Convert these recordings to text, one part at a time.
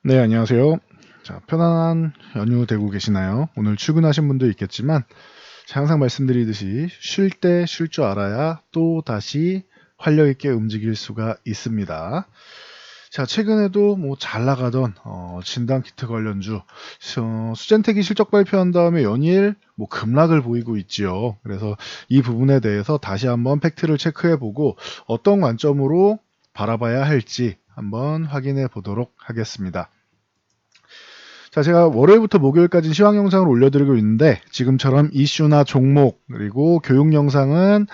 네, 안녕하세요. 자, 편안한 연휴 되고 계시나요? 오늘 출근하신 분도 있겠지만, 제가 항상 말씀드리듯이 쉴 때 쉴 줄 알아야 또 다시 활력 있게 움직일 수가 있습니다. 자, 최근에도 뭐 잘 나가던 진단키트 관련주 수젠텍이 실적 발표한 다음에 연일 뭐 급락을 보이고 있지요. 그래서 이 부분에 대해서 다시 한번 팩트를 체크해보고 어떤 관점으로 바라봐야 할지 한번 확인해 보도록 하겠습니다. 자, 제가 월요일부터 목요일까지 시황 영상을 올려드리고 있는데 지금처럼 이슈나 종목 그리고 교육 영상은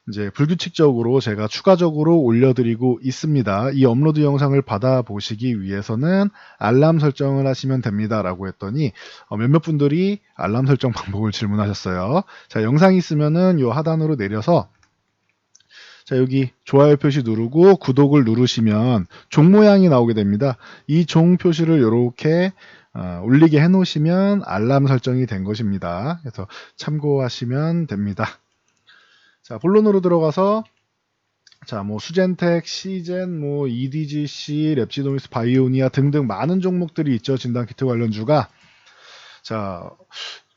이제 불규칙적으로 제가 추가적으로 올려드리고 있습니다. 이 업로드 영상을 받아보시기 위해서는 알람 설정을 하시면 됩니다. 라고 했더니 몇몇 분들이 알람 설정 방법을 질문하셨어요. 자, 영상이 있으면은 요 하단으로 내려서 자, 여기 좋아요 표시 누르고 구독을 누르시면 종 모양이 나오게 됩니다. 이 종 표시를 이렇게 올리게 해 놓으시면 알람 설정이 된 것입니다. 그래서 참고하시면 됩니다. 자, 본론으로 들어가서 자, 뭐 수젠텍, 시젠, 뭐 EDGC, 랩지노미스, 바이오니아 등등 많은 종목들이 있죠. 진단키트 관련주가. 자,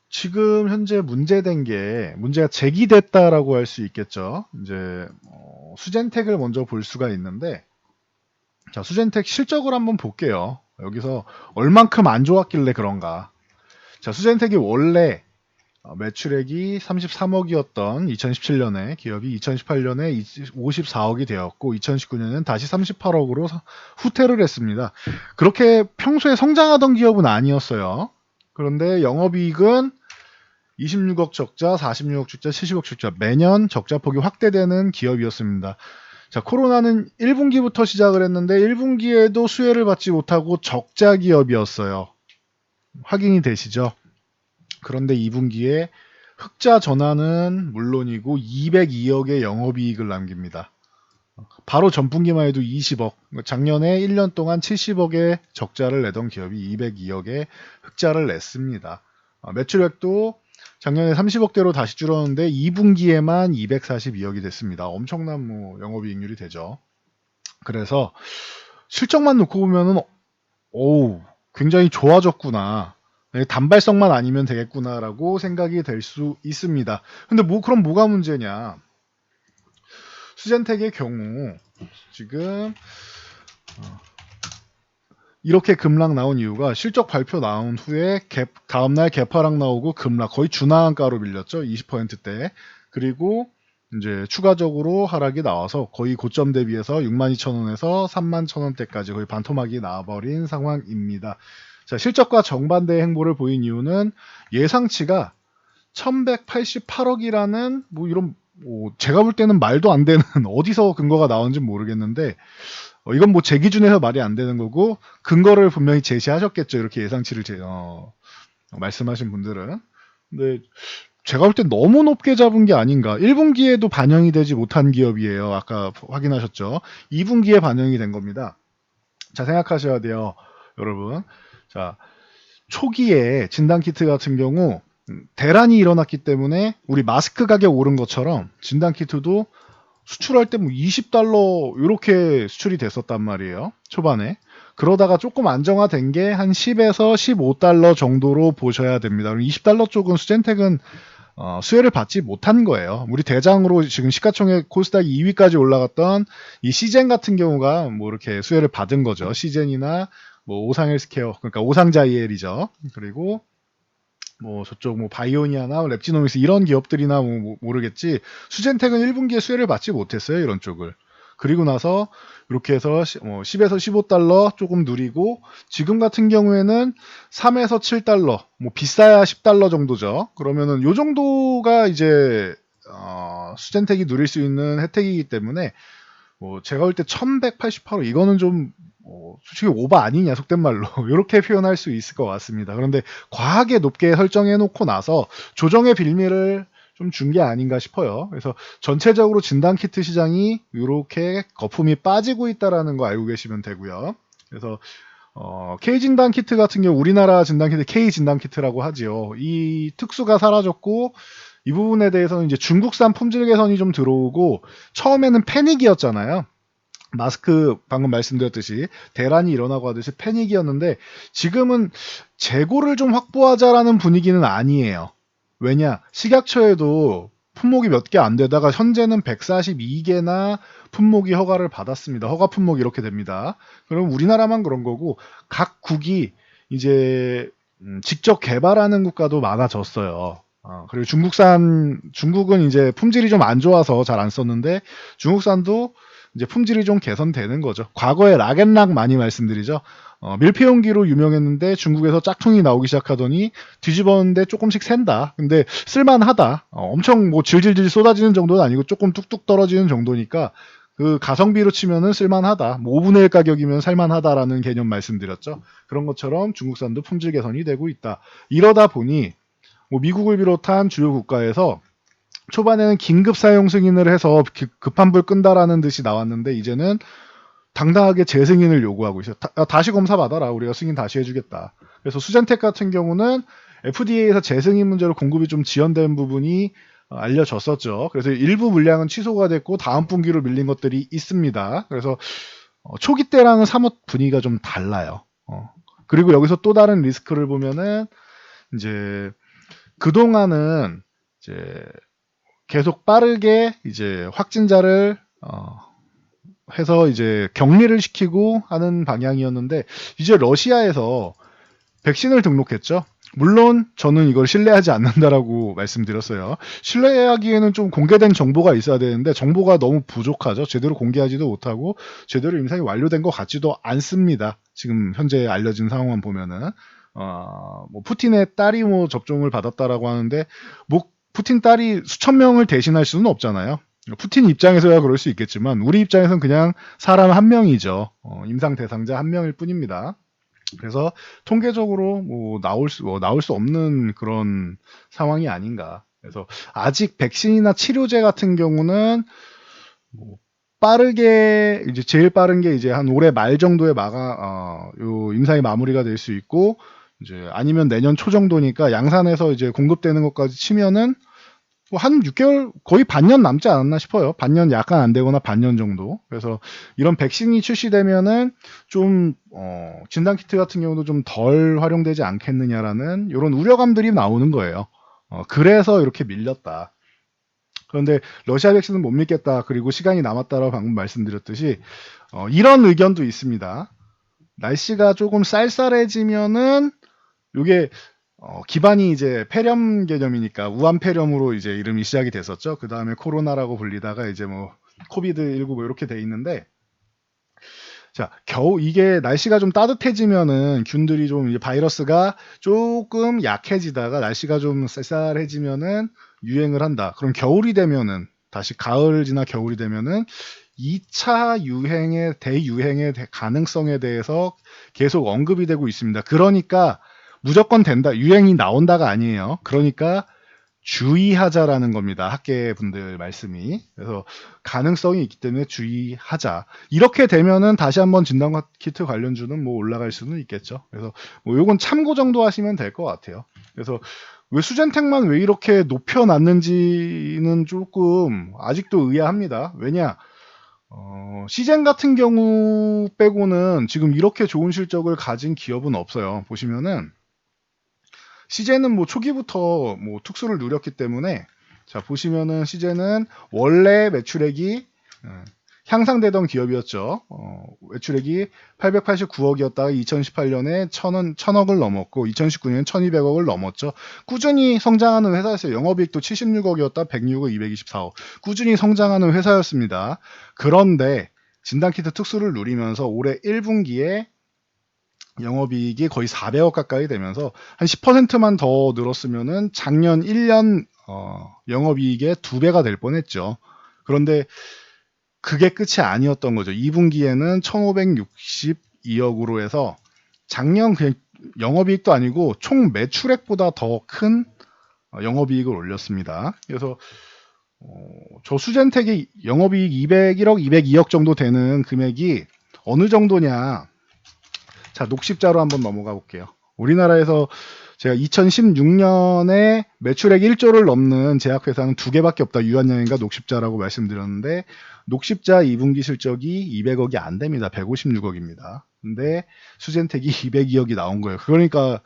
지금 현재 문제가 제기됐다라고 할 수 있겠죠. 이제 수젠텍을 먼저 볼 수가 있는데, 자, 수젠텍 실적을 한번 볼게요. 여기서 얼만큼 안 좋았길래 그런가. 자, 수젠텍이 원래 매출액이 33억이었던 2017년에 기업이 2018년에 54억이 되었고 2019년에는 다시 38억으로 후퇴를 했습니다. 그렇게 평소에 성장하던 기업은 아니었어요. 그런데 영업이익은 26억 적자, 46억 적자, 70억 적자 매년 적자폭이 확대되는 기업이었습니다. 자, 코로나는 1분기부터 시작을 했는데 1분기에도 수혜를 받지 못하고 적자 기업이었어요. 확인이 되시죠? 그런데 2분기에 흑자 전환은 물론이고 202억의 영업이익을 남깁니다. 바로 전분기만 해도 20억, 작년에 1년 동안 70억의 적자를 내던 기업이 202억의 흑자를 냈습니다. 매출액도 작년에 30억대로 다시 줄었는데 2분기에만 242억이 됐습니다. 엄청난 뭐 영업이익률이 되죠. 그래서 실적만 놓고 보면은 오우 굉장히 좋아졌구나. 단발성만 아니면 되겠구나라고 생각이 될 수 있습니다. 근데 뭐 그럼 뭐가 문제냐? 수젠텍의 경우 지금 이렇게 급락 나온 이유가 실적 발표 나온 후에 다음날 개파락 나오고 급락 거의 준하한가로 밀렸죠. 20%대. 그리고 이제 추가적으로 하락이 나와서 거의 고점 대비해서 62,000원에서 31,000원대까지 거의 반토막이 나와버린 상황입니다. 자, 실적과 정반대의 행보를 보인 이유는 예상치가 1188억이라는 뭐 이런 제가 볼 때는 말도 안 되는 어디서 근거가 나온지 모르겠는데 이건 뭐 제 기준에서 말이 안 되는 거고 근거를 분명히 제시하셨겠죠. 이렇게 예상치를 말씀하신 분들은. 근데 제가 볼 때 너무 높게 잡은 게 아닌가. 1분기에도 반영이 되지 못한 기업이에요. 아까 확인하셨죠. 2분기에 반영이 된 겁니다. 자, 생각하셔야 돼요. 여러분. 자, 초기에 진단키트 같은 경우 대란이 일어났기 때문에 우리 마스크 가격 오른 것처럼 진단키트도 수출할 때 뭐 20달러 이렇게 수출이 됐었단 말이에요. 초반에. 그러다가 조금 안정화된 게 한 10에서 15달러 정도로 보셔야 됩니다. 20달러 쪽은 수젠텍은 수혜를 받지 못한 거예요. 우리 대장으로 지금 시가총액 코스닥 2위까지 올라갔던 이 시젠 같은 경우가 뭐 이렇게 수혜를 받은 거죠. 시젠이나 뭐 오상헬스케어, 그러니까 오상자이엘이죠. 그리고 뭐 저쪽 뭐 바이오니아나 랩지노믹스 이런 기업들이나 뭐 모르겠지 수젠텍은 1분기에 수혜를 받지 못했어요. 이런 쪽을. 그리고 나서 이렇게 해서 10에서 15달러 조금 누리고 지금 같은 경우에는 3에서 7달러 뭐 비싸야 10달러 정도죠. 그러면은 요 정도가 이제 수젠텍이 누릴 수 있는 혜택이기 때문에 뭐 제가 볼 때 1188호 이거는 좀 솔직히 오버 아니냐 속된 말로 이렇게 표현할 수 있을 것 같습니다. 그런데 과하게 높게 설정해 놓고 나서 조정의 빌미를 좀 준 게 아닌가 싶어요. 그래서 전체적으로 진단키트 시장이 이렇게 거품이 빠지고 있다라는 거 알고 계시면 되고요. 그래서 K진단키트 같은 경우 우리나라 진단키트 K진단키트라고 하지요. 이 특수가 사라졌고 이 부분에 대해서는 이제 중국산 품질 개선이 좀 들어오고 처음에는 패닉이었잖아요. 마스크 방금 말씀드렸듯이 대란이 일어나고 하듯이 패닉이었는데 지금은 재고를 좀 확보하자라는 분위기는 아니에요. 왜냐? 식약처에도 품목이 몇 개 안 되다가 현재는 142개나 품목이 허가를 받았습니다. 허가 품목이 이렇게 됩니다. 그럼 우리나라만 그런 거고 각 국이 이제 직접 개발하는 국가도 많아졌어요. 그리고 중국은 이제 품질이 좀 안 좋아서 잘 안 썼는데 중국산도 이제 품질이 좀 개선되는 거죠. 과거에 락앤락 많이 말씀드리죠. 밀폐용기로 유명했는데 중국에서 짝퉁이 나오기 시작하더니 뒤집었는데 조금씩 샌다. 근데 쓸만하다. 엄청 뭐 질질질 쏟아지는 정도는 아니고 조금 뚝뚝 떨어지는 정도니까 그 가성비로 치면은 쓸만하다. 뭐 5분의 1 가격이면 살만하다라는 개념 말씀드렸죠. 그런 것처럼 중국산도 품질 개선이 되고 있다. 이러다 보니 뭐 미국을 비롯한 주요 국가에서 초반에는 긴급 사용 승인을 해서 급한 불 끈다라는 듯이 나왔는데 이제는 당당하게 재승인을 요구하고 있어요. 다시 검사 받아라. 우리가 승인 다시 해주겠다. 그래서 수젠텍 같은 경우는 FDA에서 재승인 문제로 공급이 좀 지연된 부분이 알려졌었죠. 그래서 일부 물량은 취소가 됐고 다음 분기로 밀린 것들이 있습니다. 그래서 초기 때랑은 사뭇 분위기가 좀 달라요. 그리고 여기서 또 다른 리스크를 보면은 이제 그동안은 이제 계속 빠르게 이제 확진자를 해서 이제 격리를 시키고 하는 방향이었는데 이제 러시아에서 백신을 등록했죠. 물론 저는 이걸 신뢰하지 않는다라고 말씀드렸어요. 신뢰하기에는 좀 공개된 정보가 있어야 되는데 정보가 너무 부족하죠. 제대로 공개하지도 못하고 제대로 임상이 완료된 것 같지도 않습니다. 지금 현재 알려진 상황만 보면은 뭐 푸틴의 딸이 뭐 접종을 받았다라고 하는데 뭐 푸틴 딸이 수천 명을 대신할 수는 없잖아요. 푸틴 입장에서야 그럴 수 있겠지만 우리 입장에서는 그냥 사람 한 명이죠. 임상 대상자 한 명일 뿐입니다. 그래서 통계적으로 뭐 나올 수 없는 그런 상황이 아닌가. 그래서 아직 백신이나 치료제 같은 경우는 뭐 빠르게 이제 제일 빠른 게 이제 한 올해 말 정도에 요 임상이 마무리가 될 수 있고 이제 아니면 내년 초 정도니까 양산에서 이제 공급되는 것까지 치면은 뭐 한 6개월 거의 반년 남지 않았나 싶어요. 반년 약간 안 되거나 반년 정도. 그래서 이런 백신이 출시되면은 좀 진단 키트 같은 경우도 좀 덜 활용되지 않겠느냐라는 이런 우려감들이 나오는 거예요. 그래서 이렇게 밀렸다. 그런데 러시아 백신은 못 믿겠다. 그리고 시간이 남았다라고 방금 말씀드렸듯이 이런 의견도 있습니다. 날씨가 조금 쌀쌀해지면은 요게 기반이 이제 폐렴 개념이니까 우한 폐렴으로 이제 이름이 시작이 됐었죠. 그 다음에 코로나라고 불리다가 이제 뭐 코비드19 뭐 이렇게 돼 있는데 자 겨우 이게 날씨가 좀 따뜻해지면은 균들이 좀 이제 바이러스가 조금 약해지다가 날씨가 좀 쌀쌀해지면은 유행을 한다. 그럼 겨울이 되면은 다시 가을 지나 겨울이 되면은 2차 유행의 대유행의 가능성에 대해서 계속 언급이 되고 있습니다. 그러니까 무조건 된다. 유행이 나온다가 아니에요. 그러니까 주의하자라는 겁니다. 학계 분들 말씀이. 그래서 가능성이 있기 때문에 주의하자. 이렇게 되면은 다시 한번 진단 키트 관련주는 뭐 올라갈 수는 있겠죠. 그래서 뭐 요건 참고 정도 하시면 될 것 같아요. 그래서 왜 수젠텍만 왜 이렇게 높여놨는지는 조금 아직도 의아합니다. 왜냐? 시젠 같은 경우 빼고는 지금 이렇게 좋은 실적을 가진 기업은 없어요. 보시면은 시젠은 뭐 초기부터 뭐 특수를 누렸기 때문에 자 보시면은 시젠은 원래 매출액이 향상되던 기업이었죠. 매출액이 889억이었다가 2018년에 1000억을 넘었고 2019년에 1200억을 넘었죠. 꾸준히 성장하는 회사였어요. 영업이익도 76억이었다 106억 224억. 꾸준히 성장하는 회사였습니다. 그런데 진단키트 특수를 누리면서 올해 1분기에 영업이익이 거의 400억 가까이 되면서 한 10%만 더 늘었으면은 작년 1년 영업이익의 2배가 될 뻔했죠. 그런데 그게 끝이 아니었던 거죠. 2분기에는 1562억으로 해서 작년 그냥 영업이익도 아니고 총 매출액보다 더 큰 영업이익을 올렸습니다. 그래서 저 수젠텍이 영업이익 201억, 202억 정도 되는 금액이 어느 정도냐. 자, 녹십자로 한번 넘어가 볼게요. 우리나라에서 제가 2016년에 매출액 1조를 넘는 제약회사는 2개밖에 없다. 유한양인가 녹십자라고 말씀드렸는데 녹십자 2분기 실적이 200억이 안 됩니다. 156억입니다. 근데 수젠텍이 202억이 나온 거예요. 그러니까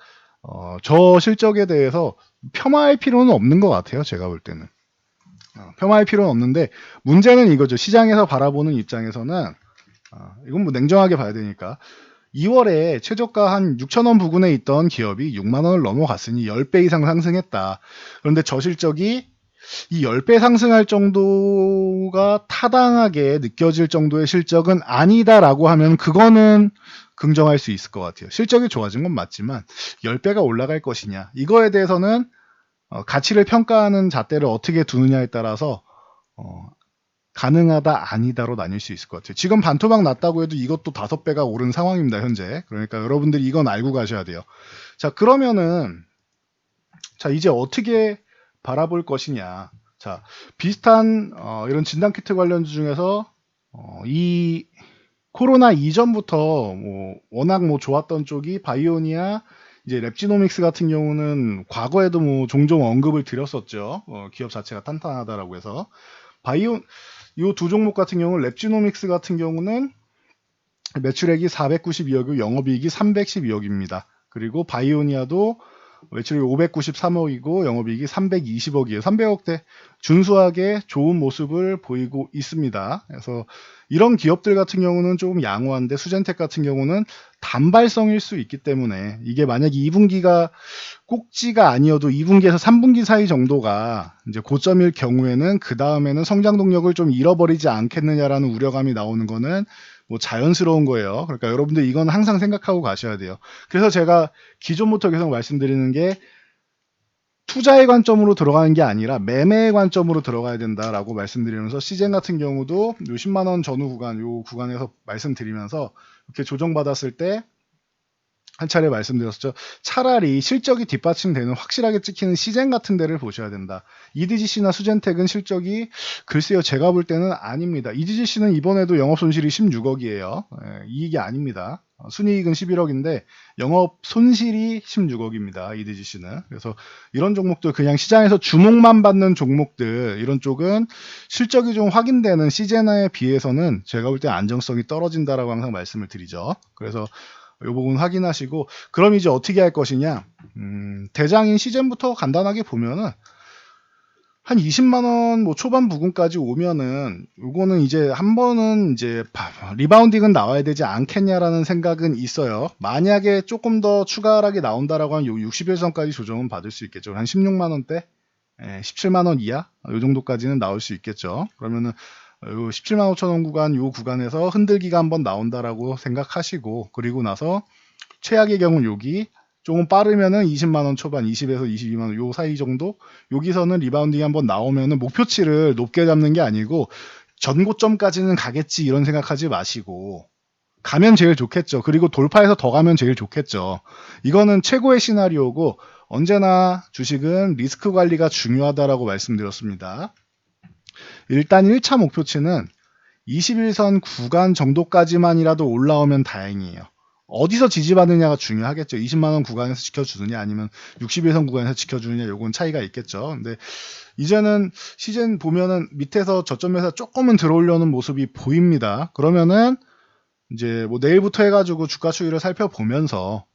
저 실적에 대해서 폄하할 필요는 없는 것 같아요. 제가 볼 때는. 폄하할 필요는 없는데 문제는 이거죠. 시장에서 바라보는 입장에서는 이건 뭐 냉정하게 봐야 되니까 2월에 최저가 한 6,000원 부근에 있던 기업이 6만 원을 넘어갔으니 10배 이상 상승했다. 그런데 저 실적이 이 10배 상승할 정도가 타당하게 느껴질 정도의 실적은 아니다라고 하면 그거는 긍정할 수 있을 것 같아요. 실적이 좋아진 건 맞지만 10배가 올라갈 것이냐. 이거에 대해서는 가치를 평가하는 잣대를 어떻게 두느냐에 따라서 가능하다 아니다로 나뉠 수 있을 것 같아요. 지금 반토막 났다고 해도 이것도 5배가 오른 상황입니다. 현재. 그러니까 여러분들이 이건 알고 가셔야 돼요. 자, 그러면은 자, 이제 어떻게 바라볼 것이냐. 자, 비슷한 이런 진단키트 관련주 중에서 이 코로나 이전부터 뭐 워낙 뭐 좋았던 쪽이 바이오니아, 이제 랩지노믹스 같은 경우는 과거에도 뭐 종종 언급을 드렸었죠. 기업 자체가 탄탄하다라고 해서 바이오 이 두 종목 같은 경우는 랩지노믹스 같은 경우는 매출액이 492억이고 영업이익이 312억입니다. 그리고 바이오니아도 매출이 593억이고 영업이익이 320억이에요. 300억대 준수하게 좋은 모습을 보이고 있습니다. 그래서 이런 기업들 같은 경우는 조금 양호한데 수젠텍 같은 경우는 단발성일 수 있기 때문에 이게 만약에 2분기가 꼭지가 아니어도 2분기에서 3분기 사이 정도가 이제 고점일 경우에는 그 다음에는 성장 동력을 좀 잃어버리지 않겠느냐라는 우려감이 나오는 거는 뭐 자연스러운 거예요. 그러니까 여러분들 이건 항상 생각하고 가셔야 돼요. 그래서 제가 기존부터 계속 말씀드리는 게 투자의 관점으로 들어가는 게 아니라 매매의 관점으로 들어가야 된다라고 말씀드리면서 시젠 같은 경우도 요 10만 원 전후 구간, 요 구간에서 말씀드리면서 이렇게 조정받았을 때 한 차례 말씀드렸었죠. 차라리 실적이 뒷받침되는 확실하게 찍히는 시젠 같은 데를 보셔야 된다. 이디지씨나 수젠텍은 실적이 글쎄요. 제가 볼 때는 아닙니다. 이디지씨는 이번에도 영업손실이 16억이에요. 이익이 아닙니다. 순이익은 11억인데 영업 손실이 16억입니다. 이디지씨는. 그래서 이런 종목들 그냥 시장에서 주목만 받는 종목들 이런 쪽은 실적이 좀 확인되는 시젠에 비해서는 제가 볼 때 안정성이 떨어진다라고 항상 말씀을 드리죠. 그래서 이 부분 확인하시고 그럼 이제 어떻게 할 것이냐 대장인 시즌부터 간단하게 보면은 한 20만원 뭐 초반 부근까지 오면은 요거는 이제 한 번은 이제 리바운딩은 나와야 되지 않겠냐라는 생각은 있어요. 만약에 조금 더 추가 하락이 나온다라고 하면 요 60일선까지 조정은 받을 수 있겠죠. 한 16만원대 17만원 이하 요 정도까지는 나올 수 있겠죠. 그러면은 요 17만 5천 원 구간 요 구간에서 흔들기가 한번 나온다라고 생각하시고 그리고 나서 최악의 경우 여기 조금 빠르면은 20만 원 초반 20에서 22만 원 요 사이 정도 여기서는 리바운딩이 한번 나오면은 목표치를 높게 잡는 게 아니고 전고점까지는 가겠지 이런 생각하지 마시고 가면 제일 좋겠죠. 그리고 돌파해서 더 가면 제일 좋겠죠. 이거는 최고의 시나리오고 언제나 주식은 리스크 관리가 중요하다라고 말씀드렸습니다. 일단 1차 목표치는 21선 구간 정도까지만이라도 올라오면 다행이에요. 어디서 지지받느냐가 중요하겠죠. 20만원 구간에서 지켜주느냐 아니면 61선 구간에서 지켜주느냐 요건 차이가 있겠죠. 근데 이제는 시즌 보면은 밑에서 저점에서 조금은 들어오려는 모습이 보입니다. 그러면은 이제 뭐 내일부터 해가지고 주가 추이를 살펴보면서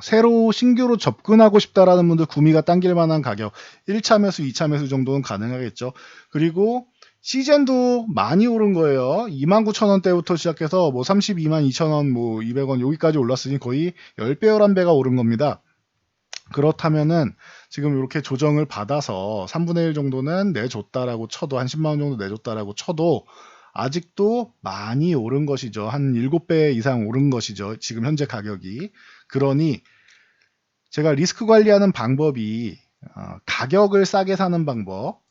새로 신규로 접근하고 싶다라는 분들 구미가 당길 만한 가격 1차 매수, 2차 매수 정도는 가능하겠죠. 그리고 시젠도 많이 오른 거예요. 29,000원대부터 시작해서 뭐 32만 2천원, 뭐 200원 여기까지 올랐으니 거의 10배, 11배가 오른 겁니다. 그렇다면은 지금 이렇게 조정을 받아서 3분의 1 정도는 내줬다라고 쳐도 한 10만원 정도 내줬다라고 쳐도 아직도 많이 오른 것이죠. 한 7배 이상 오른 것이죠. 지금 현재 가격이. 그러니 제가 리스크 관리하는 방법이 가격을 싸게 사는 방법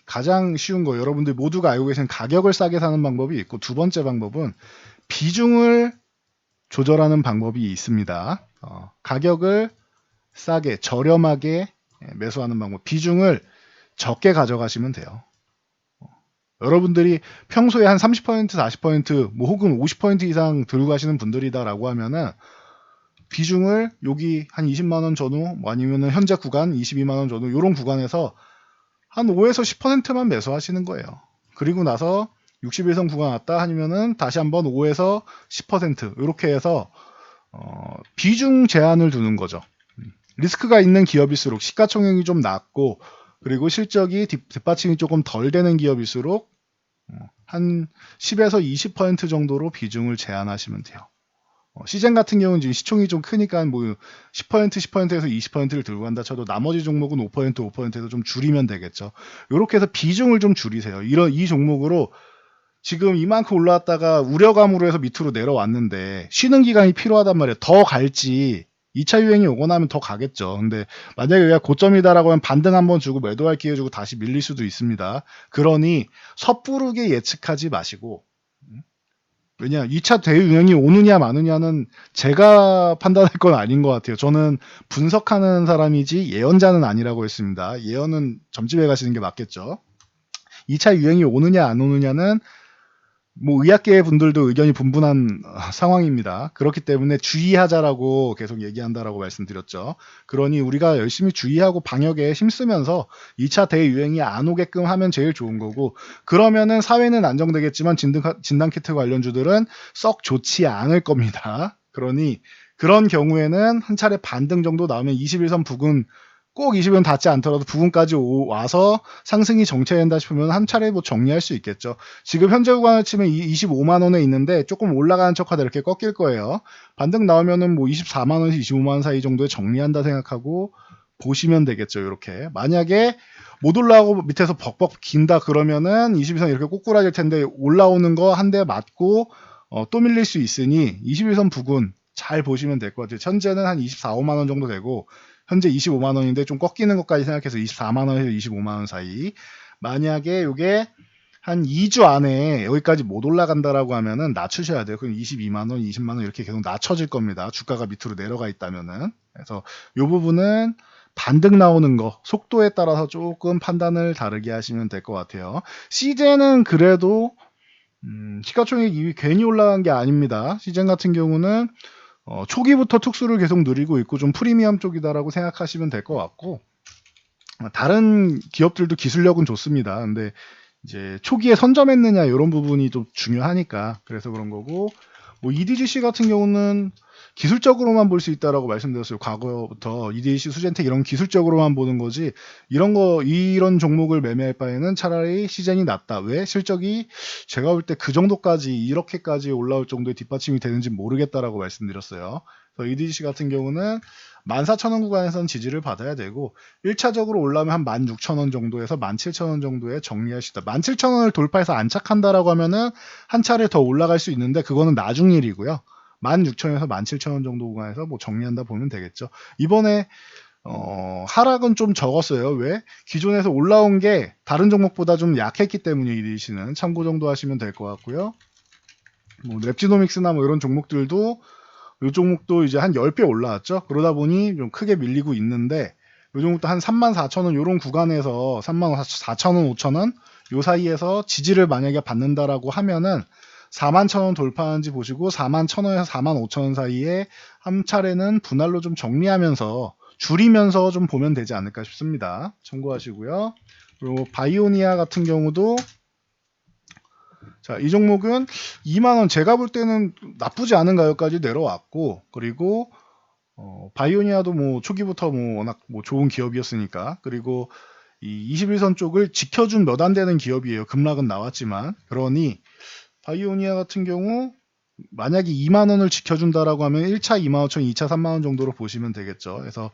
가장 쉬운 거 여러분들 모두가 알고 계신 가격을 싸게 사는 방법이 있고 두 번째 방법은 비중을 조절하는 방법이 있습니다. 가격을 싸게 저렴하게 매수하는 방법 비중을 적게 가져가시면 돼요. 여러분들이 평소에 한 30%, 40%, 뭐 혹은 50% 이상 들고 가시는 분들이다라고 하면은 비중을 여기 한 20만원 전후, 뭐 아니면은 현재 구간 22만원 전후, 요런 구간에서 한 5에서 10%만 매수하시는 거예요. 그리고 나서 60일선 구간 왔다 하면은 다시 한번 5에서 10% 이렇게 해서 비중 제한을 두는 거죠. 리스크가 있는 기업일수록 시가총액이 좀 낮고 그리고 실적이 뒷받침이 조금 덜 되는 기업일수록 한 10에서 20% 정도로 비중을 제한하시면 돼요. 시젠 같은 경우는 지금 시총이 좀 크니까 뭐 10%, 10%에서 20%를 들고 간다 쳐도 나머지 종목은 5%, 5%에서 좀 줄이면 되겠죠. 이렇게 해서 비중을 좀 줄이세요. 이 종목으로 지금 이만큼 올라왔다가 우려감으로 해서 밑으로 내려왔는데 쉬는 기간이 필요하단 말이에요. 더 갈지 2차 유행이 오거나 하면 더 가겠죠. 근데 만약에 여기가 고점이다라고 하면 반등 한번 주고 매도할 기회 주고 다시 밀릴 수도 있습니다. 그러니 섣부르게 예측하지 마시고 왜냐 2차 대유행이 오느냐 마느냐는 제가 판단할 건 아닌 것 같아요. 저는 분석하는 사람이지 예언자는 아니라고 했습니다. 예언은 점집에 가시는 게 맞겠죠. 2차 유행이 오느냐 안 오느냐는 뭐 의학계 분들도 의견이 분분한 상황입니다. 그렇기 때문에 주의하자라고 계속 얘기한다라고 말씀드렸죠. 그러니 우리가 열심히 주의하고 방역에 힘쓰면서 2차 대유행이 안 오게끔 하면 제일 좋은 거고 그러면은 사회는 안정되겠지만 진단키트 관련주들은 썩 좋지 않을 겁니다. 그러니 그런 경우에는 한 차례 반등 정도 나오면 21선 부근 꼭 20은 닿지 않더라도 부근까지 와서 상승이 정체된다 싶으면 한 차례 뭐 정리할 수 있겠죠. 지금 현재 구간을 치면 25만 원에 있는데 조금 올라가는 척하다 이렇게 꺾일 거예요. 반등 나오면은 뭐 24만 원에서 25만 원 사이 정도에 정리한다 생각하고 보시면 되겠죠. 이렇게 만약에 못 올라오고 밑에서 벅벅 긴다 그러면은 22선 이렇게 꼬꾸라질 텐데 올라오는 거 한 대 맞고 또 밀릴 수 있으니 21선 부근 잘 보시면 될 것 같아요. 현재는 한 24, 5만 원 정도 되고 현재 25만 원인데 좀 꺾이는 것까지 생각해서 24만 원에서 25만 원 사이. 만약에 이게 한 2주 안에 여기까지 못 올라간다라고 하면은 낮추셔야 돼요. 그럼 22만 원, 20만 원 이렇게 계속 낮춰질 겁니다. 주가가 밑으로 내려가 있다면은. 그래서 이 부분은 반등 나오는 거 속도에 따라서 조금 판단을 다르게 하시면 될 것 같아요. 시젠은 그래도 시가총액이 괜히 올라간 게 아닙니다. 시젠 같은 경우는 초기부터 특수를 계속 누리고 있고 좀 프리미엄 쪽이다라고 생각하시면 될 것 같고 다른 기업들도 기술력은 좋습니다. 근데 이제 초기에 선점했느냐 이런 부분이 좀 중요하니까 그래서 그런 거고 뭐 EDGC 같은 경우는 기술적으로만 볼 수 있다라고 말씀드렸어요. 과거부터 EDGC, 수젠텍 이런 기술적으로만 보는 거지 이런 종목을 매매할 바에는 차라리 시젠이 낫다. 왜? 실적이 제가 볼 때 그 정도까지 이렇게까지 올라올 정도의 뒷받침이 되는지 모르겠다라고 말씀드렸어요. 그래서 EDGC 같은 경우는 14,000원 구간에선 지지를 받아야 되고 1차적으로 올라오면 한 16,000원 정도에서 17,000원 정도에 정리하시다. 17,000원을 돌파해서 안착한다라고 하면은 한 차례 더 올라갈 수 있는데 그거는 나중 일이고요. 16,000원에서 17,000원 정도 구간에서 뭐 정리한다 보면 되겠죠. 이번에 하락은 좀 적었어요. 왜? 기존에서 올라온 게 다른 종목보다 좀 약했기 때문에 EDC는 참고 정도 하시면 될 것 같고요. 뭐 랩지노믹스나 뭐 이런 종목들도 이 종목도 이제 한 10배 올라왔죠. 그러다 보니 좀 크게 밀리고 있는데 이 종목도 한 34,000원 이런 구간에서 34,000원, 5,000원 요 사이에서 지지를 만약에 받는다라고 하면은 41,000원 돌파하는지 보시고 41,000원에서 45,000원 사이에 한 차례는 분할로 좀 정리하면서 줄이면서 좀 보면 되지 않을까 싶습니다. 참고하시고요. 그리고 바이오니아 같은 경우도 자, 이 종목은 2만원 제가 볼 때는 나쁘지 않은 가격까지 내려왔고 그리고 바이오니아도 뭐 초기부터 뭐 워낙 뭐 좋은 기업이었으니까 그리고 이 21선 쪽을 지켜준 몇 안 되는 기업이에요. 급락은 나왔지만 그러니 바이오니아 같은 경우 만약에 2만원을 지켜준다라고 하면 1차 25,000원, 2차 3만원 정도로 보시면 되겠죠. 그래서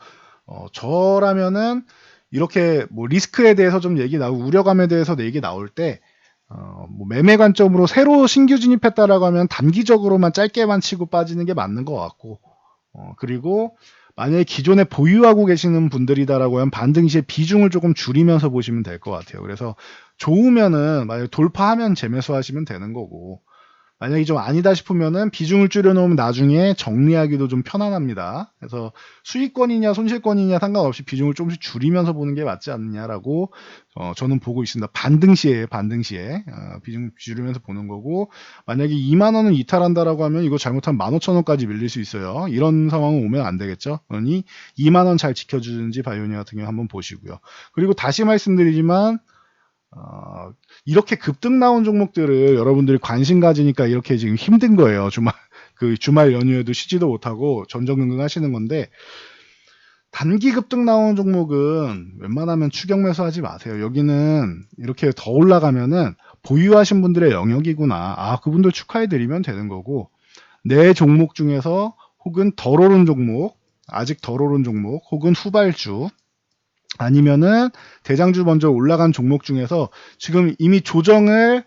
저라면은 이렇게 뭐 리스크에 대해서 좀 얘기 나오고 우려감에 대해서 얘기 나올 때 뭐 매매 관점으로 새로 신규 진입했다라고 하면 단기적으로만 짧게만 치고 빠지는 게 맞는 것 같고 그리고 만약에 기존에 보유하고 계시는 분들이다라고 하면 반등 시에 비중을 조금 줄이면서 보시면 될 것 같아요. 그래서 좋으면은 만약에 돌파하면 재매수하시면 되는 거고 만약에 좀 아니다 싶으면은 비중을 줄여놓으면 나중에 정리하기도 좀 편안합니다. 그래서 수익권이냐 손실권이냐 상관없이 비중을 조금씩 줄이면서 보는 게 맞지 않느냐라고 저는 보고 있습니다. 반등 시에 비중 줄이면서 보는 거고 만약에 2만 원을 이탈한다라고 하면 이거 잘못하면 15,000원까지 밀릴 수 있어요. 이런 상황은 오면 안 되겠죠. 그러니 2만 원 잘 지켜주는지 바이오니아 같은 경우 한번 보시고요. 그리고 다시 말씀드리지만 이렇게 급등 나온 종목들을 여러분들이 관심 가지니까 이렇게 지금 힘든 거예요. 주말 연휴에도 쉬지도 못하고 전전긍긍 하시는 건데, 단기 급등 나온 종목은 웬만하면 추격 매수하지 마세요. 여기는 이렇게 더 올라가면은 보유하신 분들의 영역이구나. 그분들 축하해드리면 되는 거고, 내 종목 중에서 혹은 덜 오른 종목, 아직 덜 오른 종목, 혹은 후발주, 아니면은 대장주 먼저 올라간 종목 중에서 지금 이미 조정을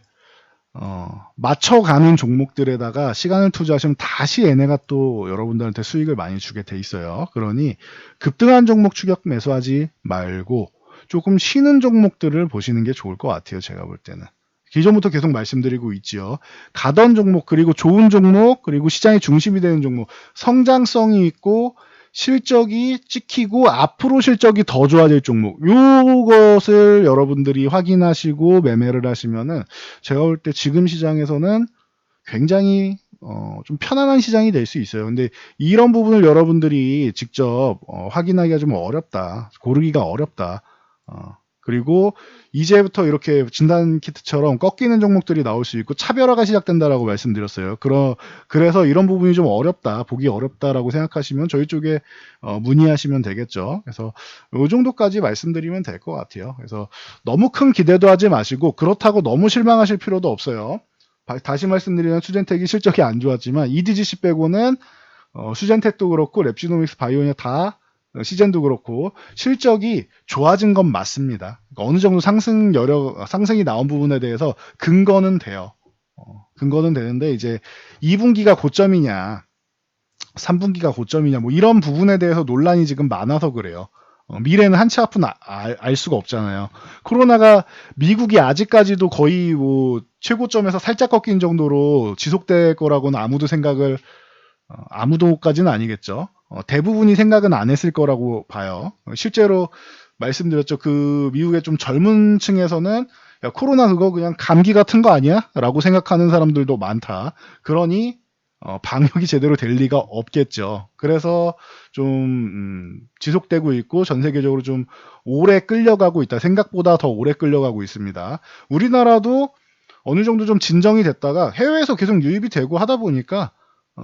맞춰가는 종목들에다가 시간을 투자하시면 다시 얘네가 또 여러분들한테 수익을 많이 주게 돼 있어요. 그러니 급등한 종목 추격 매수하지 말고 조금 쉬는 종목들을 보시는 게 좋을 것 같아요. 제가 볼 때는. 기존부터 계속 말씀드리고 있지요. 가던 종목, 그리고 좋은 종목, 그리고 시장의 중심이 되는 종목, 성장성이 있고 실적이 찍히고 앞으로 실적이 더 좋아질 종목, 요것을 여러분들이 확인하시고 매매를 하시면은 제가 볼 때 지금 시장에서는 굉장히 좀 편안한 시장이 될 수 있어요. 근데 이런 부분을 여러분들이 직접 확인하기가 좀 어렵다, 고르기가 어렵다. 그리고 이제부터 이렇게 진단 키트처럼 꺾이는 종목들이 나올 수 있고 차별화가 시작된다라고 말씀드렸어요. 그래서 이런 부분이 좀 어렵다, 보기 어렵다라고 생각하시면 저희 쪽에 문의하시면 되겠죠. 그래서 이 정도까지 말씀드리면 될 것 같아요. 그래서 너무 큰 기대도 하지 마시고 그렇다고 너무 실망하실 필요도 없어요. 다시 말씀드리면 수젠텍이 실적이 안 좋았지만 EDGC 빼고는 수젠텍도 그렇고 랩지노믹스 바이오니아 다 시젠도 그렇고 실적이 좋아진 건 맞습니다. 그러니까 어느 정도 상승이 나온 부분에 대해서 근거는 돼요. 근거는 되는데 이제 2분기가 고점이냐 3분기가 고점이냐 뭐 이런 부분에 대해서 논란이 지금 많아서 그래요. 미래는 한치 앞은 알 수가 없잖아요. 코로나가 미국이 아직까지도 거의 뭐 최고점에서 살짝 꺾인 정도로 지속될 거라고는 아무도까지는 아니겠죠. 대부분이 생각은 안 했을 거라고 봐요. 실제로 말씀드렸죠. 그 미국의 좀 젊은 층에서는 야, 코로나 그거 그냥 감기 같은 거 아니야? 라고 생각하는 사람들도 많다. 그러니 방역이 제대로 될 리가 없겠죠. 그래서 좀 지속되고 있고 전 세계적으로 좀 오래 끌려가고 있다. 생각보다 더 오래 끌려가고 있습니다. 우리나라도 어느 정도 좀 진정이 됐다가 해외에서 계속 유입이 되고 하다 보니까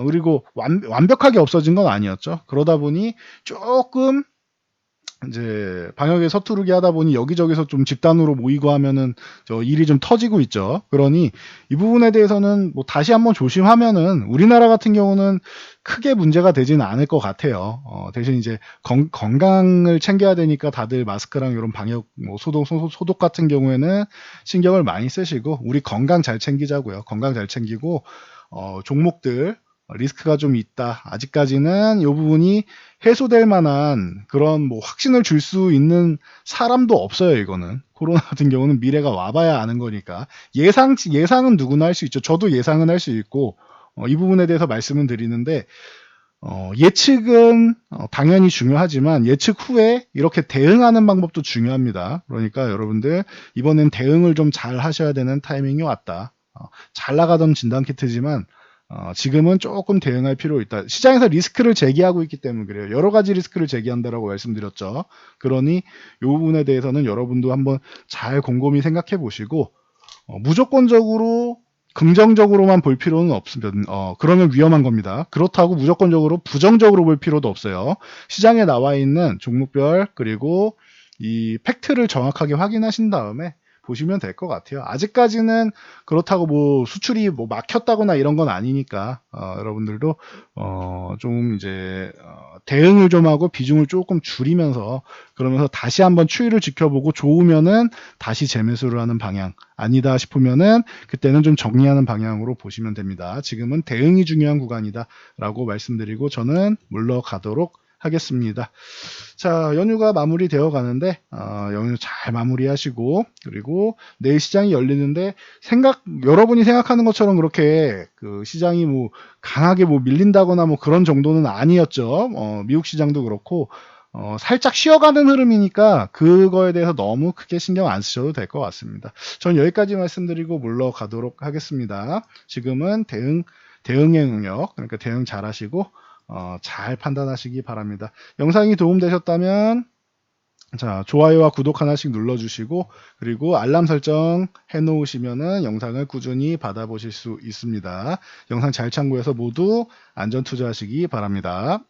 그리고 완벽하게 없어진 건 아니었죠. 그러다 보니 조금 이제 방역에 서투르게 하다 보니 여기저기서 좀 집단으로 모이고 하면은 일이 좀 터지고 있죠. 그러니 이 부분에 대해서는 뭐 다시 한번 조심하면은 우리나라 같은 경우는 크게 문제가 되지는 않을 것 같아요. 대신 이제 건강을 챙겨야 되니까 다들 마스크랑 이런 방역 뭐 소독 같은 경우에는 신경을 많이 쓰시고 우리 건강 잘 챙기자고요. 건강 잘 챙기고 종목들 리스크가 좀 있다. 아직까지는 이 부분이 해소될 만한 그런 뭐 확신을 줄 수 있는 사람도 없어요, 이거는. 코로나 같은 경우는 미래가 와봐야 아는 거니까. 예상은 누구나 할 수 있죠. 저도 예상은 할 수 있고, 이 부분에 대해서 말씀은 드리는데, 예측은 당연히 중요하지만 예측 후에 이렇게 대응하는 방법도 중요합니다. 그러니까 여러분들 이번엔 대응을 좀 잘 하셔야 되는 타이밍이 왔다. 잘 나가던 진단키트지만 지금은 조금 대응할 필요 있다. 시장에서 리스크를 제기하고 있기 때문에 그래요. 여러 가지 리스크를 제기한다라고 말씀드렸죠. 그러니 이 부분에 대해서는 여러분도 한번 잘 곰곰이 생각해 보시고 무조건적으로 긍정적으로만 볼 필요는 없으면 그러면 위험한 겁니다. 그렇다고 무조건적으로 부정적으로 볼 필요도 없어요. 시장에 나와 있는 종목별 그리고 이 팩트를 정확하게 확인하신 다음에 보시면 될 것 같아요. 아직까지는 그렇다고 뭐 수출이 뭐 막혔다거나 이런 건 아니니까 여러분들도 좀 이제 대응을 좀 하고 비중을 조금 줄이면서 그러면서 다시 한번 추이를 지켜보고 좋으면은 다시 재매수를 하는 방향, 아니다 싶으면은 그때는 좀 정리하는 방향으로 보시면 됩니다. 지금은 대응이 중요한 구간이다라고 말씀드리고 저는 물러가도록 하겠습니다. 자, 연휴가 마무리되어 가는데 연휴 잘 마무리하시고 그리고 내일 시장이 열리는데 여러분이 생각하는 것처럼 그렇게 그 시장이 뭐 강하게 뭐 밀린다거나 뭐 그런 정도는 아니었죠. 미국 시장도 그렇고 살짝 쉬어가는 흐름이니까 그거에 대해서 너무 크게 신경 안 쓰셔도 될 것 같습니다. 전 여기까지 말씀드리고 물러가도록 하겠습니다. 지금은 대응의 능력, 그러니까 대응 잘 하시고 잘 판단하시기 바랍니다. 영상이 도움되셨다면 자, 좋아요와 구독 하나씩 눌러주시고, 그리고 알람 설정 해놓으시면은 영상을 꾸준히 받아보실 수 있습니다. 영상 잘 참고해서 모두 안전 투자하시기 바랍니다.